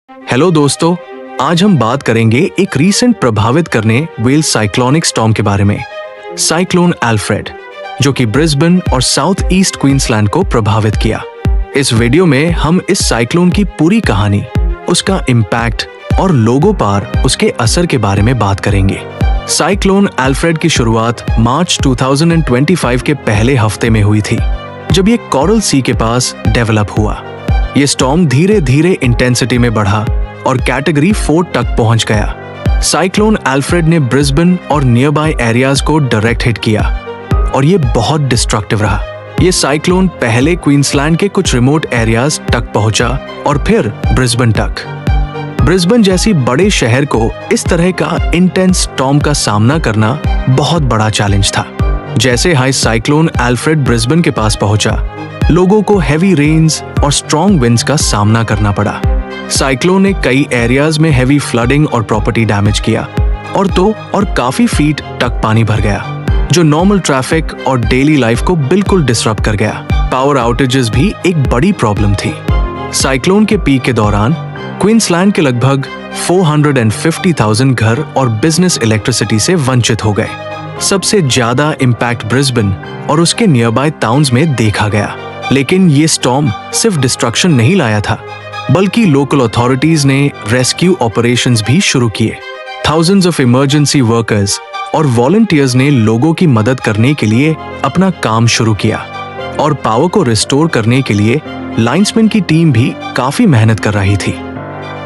Hello दोस्तों, आज हम बात करेंगे एक रीसेंट प्रभावित करने वेल्स साइक्लोनिक स्टॉर्म के बारे में, साइक्लोन एल्फ्रेड, जो कि ब्रिस्बेन और साउथ ईस्ट क्वींसलैंड को प्रभावित किया। इस वीडियो में हम इस साइक्लोन की पूरी कहानी, उसका इम्पैक्ट और लोगों पर उसके असर के बारे में बात करेंगे। साइक्लोन एल्फ्रेड की शुरुआत मार्च 2025 के पहले हफ्ते में हुई थी, जब ये कोरल सी के पास डेवलप हुआ। ये स्टॉर्म धीरे धीरे इंटेंसिटी में बढ़ा और कैटेगरी 4 तक पहुंच गया। साइक्लोन एल्फ्रेड ने ब्रिस्बेन और नियर बाय एरियाज को डायरेक्ट हिट किया और ये बहुत डिस्ट्रक्टिव रहा। ये साइक्लोन पहले क्वींसलैंड के कुछ रिमोट एरियाज तक पहुंचा और फिर ब्रिस्बेन तक। ब्रिस्बेन जैसी बड़े शहर को इस तरह का इंटेंस स्टॉर्म का सामना करना बहुत बड़ा चैलेंज था। जैसे हाई साइक्लोन एल्फ्रेड ब्रिस्बेन के पास पहुंचा, लोगों को हेवी रेन्स और स्ट्रॉन्ग विंड्स का सामना करना पड़ा। साइक्लोन ने कई एरियाज में हेवी फ्लडिंग और प्रॉपर्टी डैमेज किया और काफी फीट तक पानी भर गया, जो नॉर्मल ट्रैफिक और डेली लाइफ को बिल्कुल डिसरप्ट कर गया। पावर आउटेजेस भी एक बड़ी प्रॉब्लम थी। साइक्लोन के पीक के दौरान क्वींसलैंड के लगभग 450,000 घर और बिजनेस इलेक्ट्रिसिटी से वंचित हो गए। सबसे ज्यादा इम्पैक्ट ब्रिस्बेन और उसके नियर बाय टाउन्स में देखा गया। लेकिन ये स्टॉर्म सिर्फ डिस्ट्रक्शन नहीं लाया था, बल्कि लोकल अथॉरिटीज ने रेस्क्यू ऑपरेशंस भी शुरू किए। थाउजेंड्स ऑफ इमरजेंसी वर्कर्स और वॉलंटियर्स ने लोगों की मदद करने के लिए अपना काम शुरू किया और पावर को रिस्टोर करने के लिए लाइन्समैन की टीम भी काफी मेहनत कर रही थी।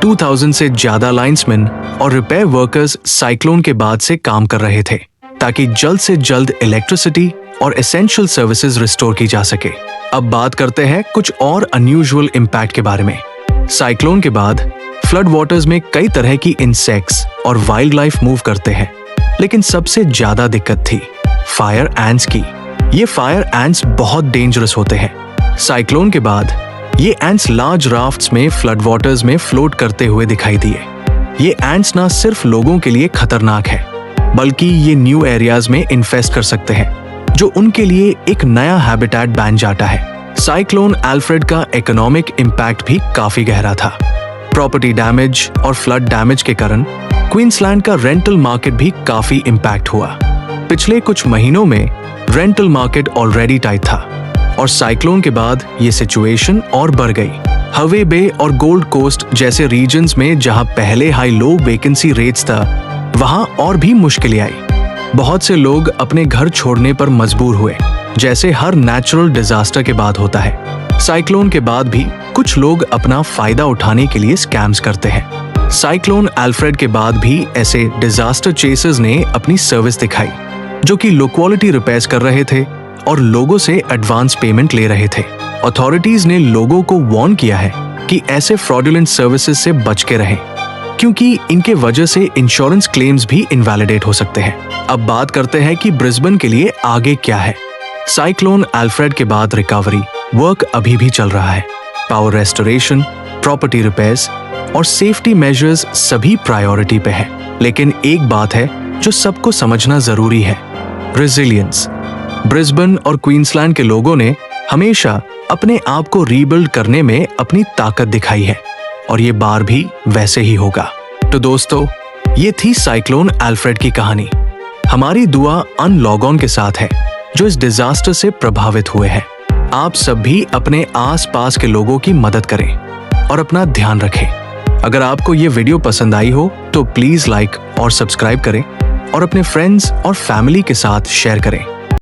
2000 से ज्यादा लाइन्समैन और रिपेयर वर्कर्स साइक्लोन के बाद से काम कर रहे थे, ताकि जल्द से जल्द इलेक्ट्रिसिटी और एसेंशियल सर्विसेज रिस्टोर की जा सके। अब बात करते हैं कुछ और अनयूजुअल इम्पैक्ट के बारे में। साइक्लोन के बाद फ्लड वाटर्स में कई तरह की इंसेक्ट्स और वाइल्ड लाइफ मूव करते हैं, लेकिन सबसे ज्यादा दिक्कत थी फायर एंट्स की। ये फायर एंट्स बहुत डेंजरस होते हैं। साइक्लोन के बाद ये एंट्स लार्ज राफ्ट्स में फ्लड वाटर्स में फ्लोट करते हुए दिखाई दिए। ये एंट्स ना सिर्फ लोगों के लिए खतरनाक है, बल्कि ये न्यू एरियाज में इन्फेस्ट कर सकते हैं, जो उनके लिए एक नया हैबिटेट बन जाता है। साइक्लोन एल्फ्रेड का इकोनॉमिक इम्पैक्ट भी काफी गहरा था। प्रॉपर्टी डैमेज और फ्लड डैमेज के कारण क्वींसलैंड का रेंटल मार्केट भी काफी इम्पैक्ट हुआ। पिछले कुछ महीनों में रेंटल मार्केट ऑलरेडी टाइट था और साइक्लोन के बाद ये सिचुएशन और बढ़ गई। हवे बे और गोल्ड कोस्ट जैसे रीजन्स में जहां पहले हाई लो वैकेंसी रेट्स था, वहां और भी मुश्किलें आई। बहुत से लोग अपने घर छोड़ने पर मजबूर हुए, जैसे हर नेचुरल डिजास्टर के बाद होता है। साइक्लोन के बाद भी कुछ लोग अपना फायदा उठाने के लिए स्कैम्स करते हैं। साइक्लोन एल्फ्रेड के बाद भी ऐसे डिजास्टर चेसर्स ने अपनी सर्विस दिखाई, जो कि लो क्वालिटी रिपेयर्स कर रहे थे और लोगों से एडवांस पेमेंट ले रहे थे। अथॉरिटीज ने लोगों को वार्न किया है कि ऐसे फ्रॉडुलेंट सर्विसेज से बच के रहें, क्योंकि इनके वजह से इंश्योरेंस क्लेम्स भी इनवैलिडेट हो सकते हैं। अब बात करते हैं कि ब्रिस्बेन के लिए आगे क्या है। साइक्लोन एल्फ्रेड के बाद रिकवरी वर्क अभी भी चल रहा है। पावर रेस्टोरेशन, प्रॉपर्टी रिपेयर्स और सेफ्टी मेजर्स सभी प्रायोरिटी पे है। लेकिन एक बात है जो सबको समझना जरूरी है, रेजिलियंस। ब्रिस्बेन और क्वींसलैंड के लोगों ने हमेशा अपने आप को रीबिल्ड करने में अपनी ताकत दिखाई है और ये बार भी वैसे ही होगा। तो दोस्तों, ये थी साइक्लोन एल्फ्रेड की कहानी। हमारी दुआ अन लॉगऑन के साथ है जो इस डिजास्टर से प्रभावित हुए हैं। आप सब भी अपने आसपास के लोगों की मदद करें और अपना ध्यान रखें। अगर आपको ये वीडियो पसंद आई हो तो प्लीज लाइक और सब्सक्राइब करें और अपने फ्रेंड्स और फैमिली के साथ शेयर करें।